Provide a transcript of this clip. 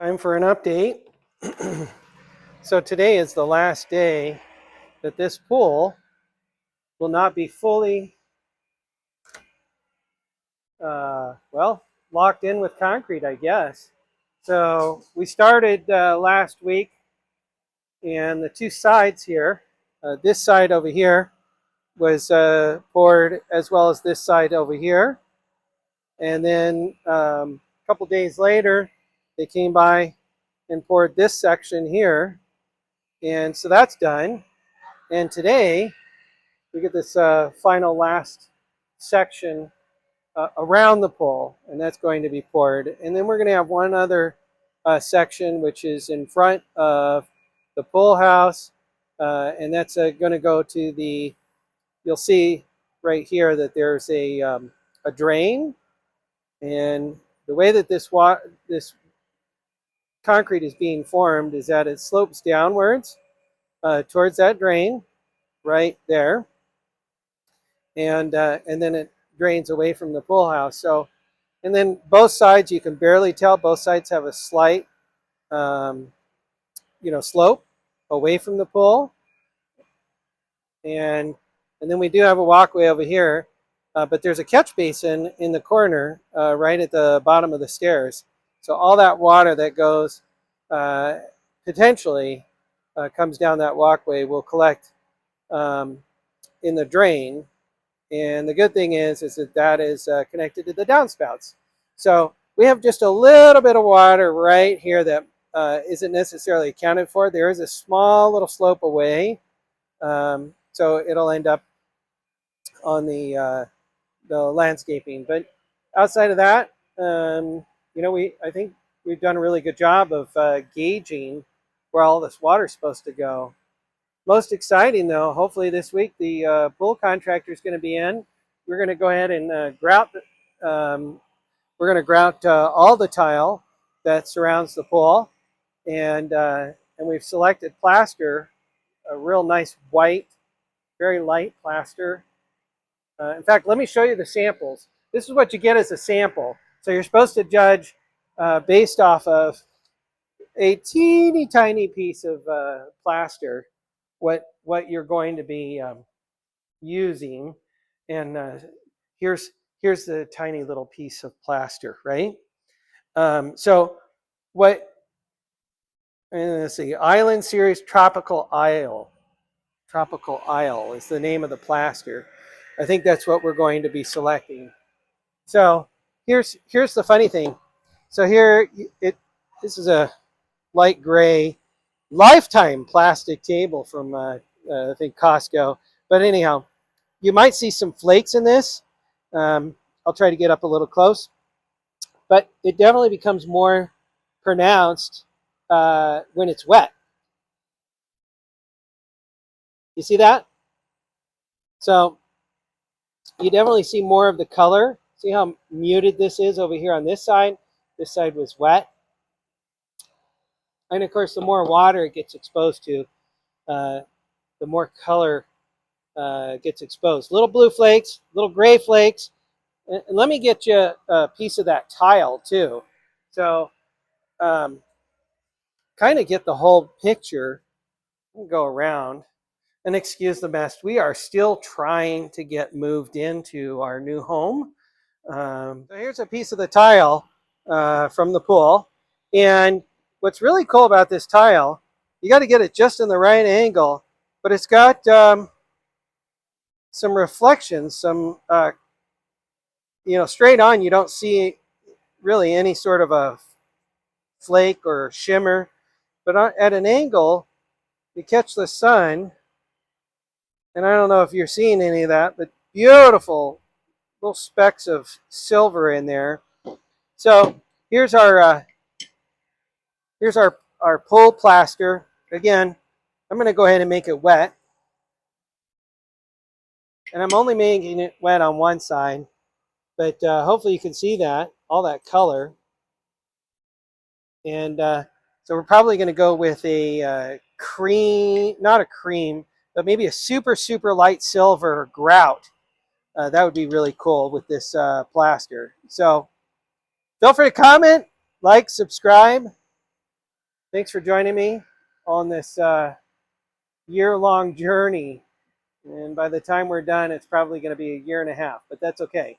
Time for an update. So today is the last day that this pool will not be fully, locked in with concrete, I guess. So we started last week, and the two sides here, this side over here was poured, as well as this side over here. And then a couple days later, they came by and poured this section here. And so that's done. And today, we get this final last section around the pole, and that's going to be poured. And then we're going to have one other section, which is in front of the pool house, and that's going to go to the, you'll see right here that there's a drain. And the way that this concrete is being formed is that it slopes downwards towards that drain right there, and then it drains away from the pool house. So, and then both sides, you can barely tell. Both sides have a slight, slope away from the pool, and then we do have a walkway over here, but there's a catch basin in the corner, right at the bottom of the stairs. So all that water that goes potentially comes down that walkway will collect in the drain. And the good thing is that is connected to the downspouts. So we have just a little bit of water right here that isn't necessarily accounted for. There is a small little slope away, so it'll end up on the landscaping. But outside of that, I think we've done a really good job of gauging where all this water is supposed to go. Most exciting, though, hopefully this week the pool contractor is going to be in. We're going to go ahead and grout. We're going to grout all the tile that surrounds the pool, and we've selected plaster, a real nice white, very light plaster. In fact, let me show you the samples. This is what you get as a sample. So you're supposed to judge based off of a teeny tiny piece of plaster what you're going to be using. And here's the tiny little piece of plaster, right? So what, let's see, Island Series Tropical Isle. Tropical Isle is the name of the plaster. I think that's what we're going to be selecting. So here's the funny thing. So here, this is a light gray Lifetime plastic table from I think Costco. But anyhow, you might see some flakes in this. I'll try to get up a little close, but it definitely becomes more pronounced when it's wet. You see that? So you definitely see more of the color. See how muted this is over here on this side? This side was wet. And of course, the more water it gets exposed to, the more color gets exposed. Little blue flakes, little gray flakes. And let me get you a piece of that tile too. So kind of get the whole picture. Go around and excuse the mess. We are still trying to get moved into our new home. So here's a piece of the tile from the pool. And what's really cool about this tile, you got to get it just in the right angle, but it's got some reflections, some, straight on, you don't see really any sort of a flake or shimmer, but at an angle, you catch the sun, and I don't know if you're seeing any of that, but beautiful little specks of silver in there. So here's our pool plaster. Again, I'm going to go ahead and make it wet. And I'm only making it wet on one side, but hopefully you can see that, all that color. And so we're probably going to go with a cream, not a cream, but maybe a super, super light silver grout. That would be really cool with this plaster. So feel free to comment, like, subscribe. Thanks for joining me on this year-long journey. And by the time we're done, it's probably going to be a year and a half, but that's okay.